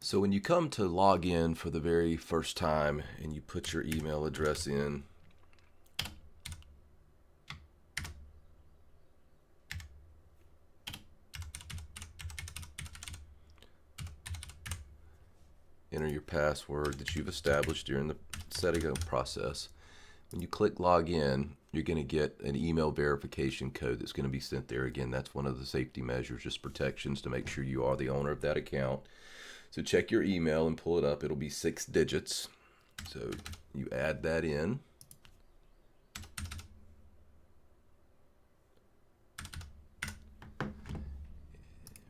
So when you come to log in for the very first time and you put your email address in, enter your password that you've established during the setting up process. When you click log in, you're going to get an email verification code that's going to be sent there. Again, that's one of the safety measures, just protections to make sure you are the owner of that account. So check your email and pull it up. It'll be 6 digits. So you add that in.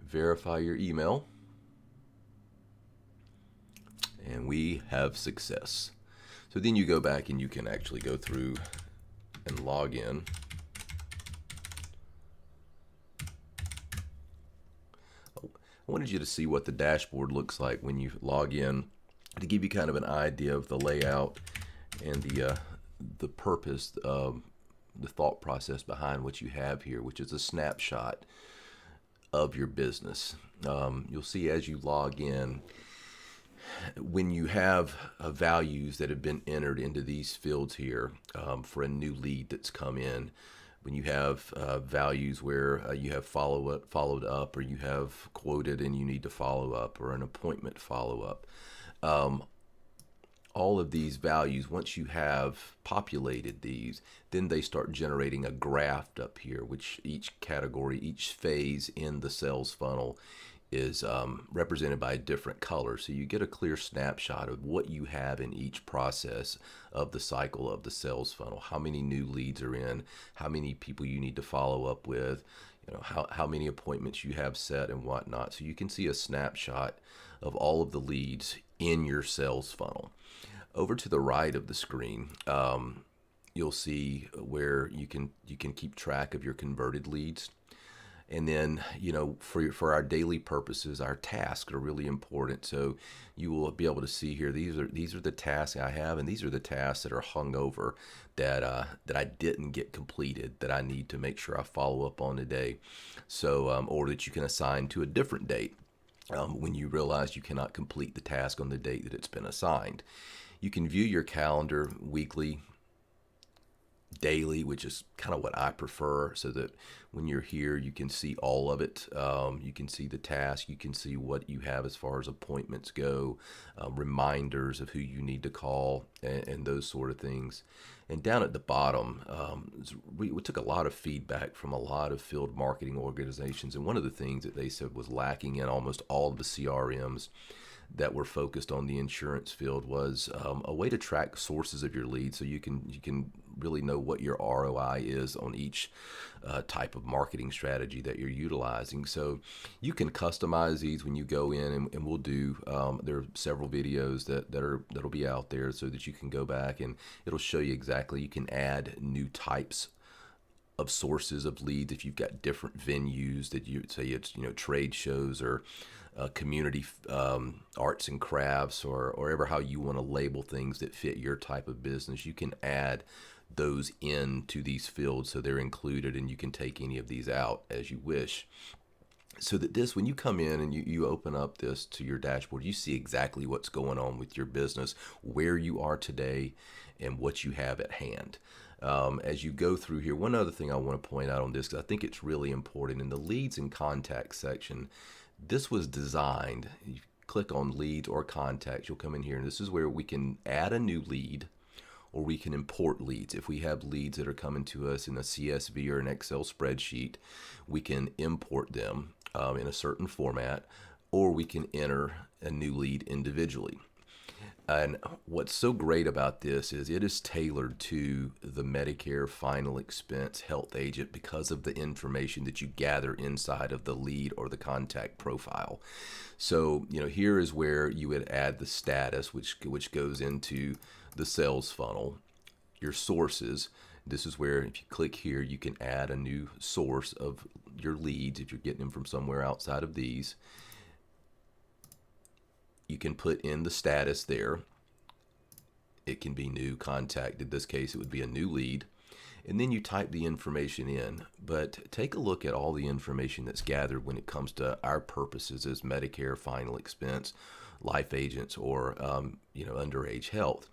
Verify your email. And we have success. So then you go back and you can actually go through and log in. I wanted you to see what the dashboard looks like when you log in to give you kind of an idea of the layout and the purpose of the thought process behind what you have here, which is a snapshot of your business. You'll see as you log in, when you have values that have been entered into these fields here for a new lead that's come in, when you have values where you have followed up, or you have quoted and you need to follow up, or an appointment follow up, all of these values, once you have populated these, then they start generating a graph up here, which each category, each phase in the sales funnel is represented by a different color. So you get a clear snapshot of what you have in each process of the cycle of the sales funnel, how many new leads are in, how many people you need to follow up with, how many appointments you have set and whatnot. So you can see a snapshot of all of the leads in your sales funnel. Over to the right of the screen, you'll see where you can keep track of your converted leads. And then, for our daily purposes, our tasks are really important. So you will be able to see here, these are the tasks I have, and these are the tasks that are hung over that I didn't get completed, that I need to make sure I follow up on today. So, or that you can assign to a different date when you realize you cannot complete the task on the date that it's been assigned. You can view your calendar weekly, daily, which is kind of what I prefer, so that when you're here you can see all of it. You can see the task, you can see what you have as far as appointments go, reminders of who you need to call, and those sort of things. And down at the bottom, we took a lot of feedback from a lot of field marketing organizations, and one of the things that they said was lacking in almost all of the CRMs that were focused on the insurance field was a way to track sources of your leads, so you can really know what your ROI is on each type of marketing strategy that you're utilizing. So you can customize these when you go in, and we'll do. There are several videos that'll be out there so that you can go back and it'll show you exactly. You can add new types of sources of leads if you've got different venues that you say it's trade shows or community arts and crafts, or ever how you want to label things that fit your type of business. You can add those into these fields so they're included, and you can take any of these out as you wish. So that this, when you come in and you open up this to your dashboard, you see exactly what's going on with your business, where you are today, and what you have at hand. As you go through here, one other thing I want to point out on this, because I think it's really important, in the leads and contacts section, this was designed, you click on leads or contacts, you'll come in here, and this is where we can add a new lead, or we can import leads. If we have leads that are coming to us in a CSV or an Excel spreadsheet, we can import them in a certain format, or we can enter a new lead individually. And what's so great about this is it is tailored to the Medicare final expense health agent because of the information that you gather inside of the lead or the contact profile. So, here is where you would add the status, which goes into the sales funnel, your sources. This is where, if you click here, you can add a new source of your leads if you're getting them from somewhere outside of these. You can put in the status there. It can be new contact. In this case, it would be a new lead. and then you type the information in. But take a look at all the information that's gathered when it comes to our purposes as Medicare final expense, life agents, or underage health.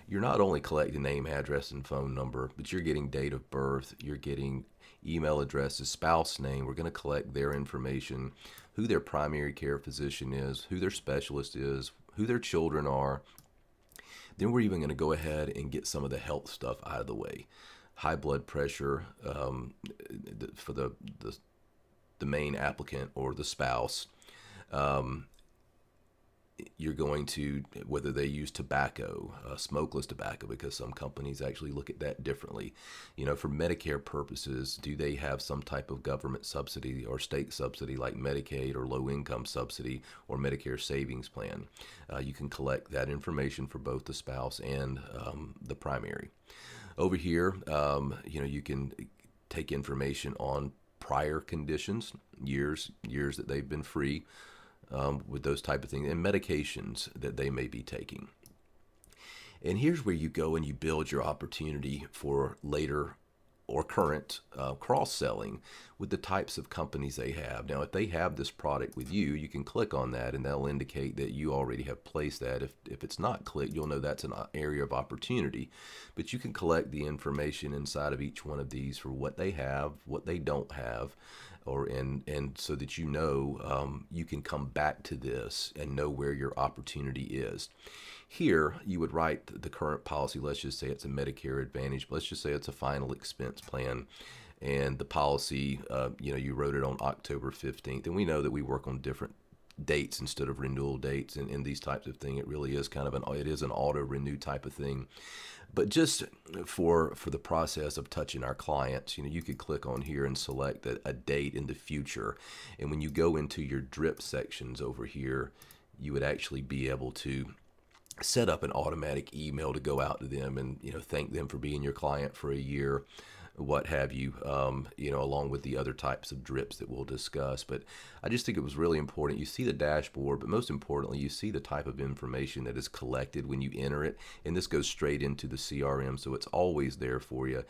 You're not only collecting name, address, and phone number, but you're getting date of birth, you're getting email addresses, spouse name. We're going to collect their information, who their primary care physician is, who their specialist is, who their children are. Then we're even going to go ahead and get some of the health stuff out of the way. High blood pressure for the main applicant or the spouse. You're going to, whether they use tobacco, smokeless tobacco, because some companies actually look at that differently. For Medicare purposes, do they have some type of government subsidy or state subsidy like Medicaid or low income subsidy or Medicare savings plan? You can collect that information for both the spouse and the primary. Over here, you can take information on prior conditions, years that they've been free, with those type of things, and medications that they may be taking. And here's where you go and you build your opportunity for later or current cross-selling with the types of companies they have. Now, if they have this product with you, you can click on that and that'll indicate that you already have placed that. If it's not clicked, you'll know that's an area of opportunity. But you can collect the information inside of each one of these for what they have, what they don't have, and so that you can come back to this and know where your opportunity is. Here, you would write the current policy. Let's just say it's a Medicare Advantage. Let's just say it's a final expense plan. And the policy, you wrote it on October 15th. And we know that we work on different dates instead of renewal dates and these types of thing. It really is it is an auto renew type of thing. But just for the process of touching our clients, you could click on here and select a date in the future. And when you go into your drip sections over here, you would actually be able to set up an automatic email to go out to them and thank them for being your client for a year, what have you, along with the other types of drips that we'll discuss. But I just think it was really important. You see the dashboard, but most importantly, you see the type of information that is collected when you enter it, and this goes straight into the CRM, so it's always there for you.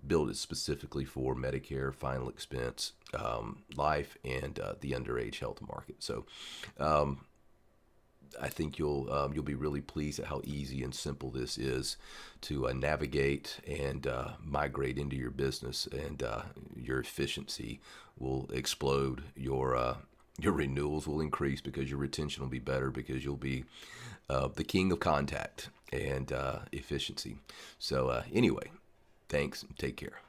Build it specifically for Medicare, final expense, life, and the underage health market. So I think you'll be really pleased at how easy and simple this is to navigate and migrate into your business, and your efficiency will explode. Your renewals will increase because your retention will be better because you'll be the king of contact and efficiency. So anyway, thanks. Take care.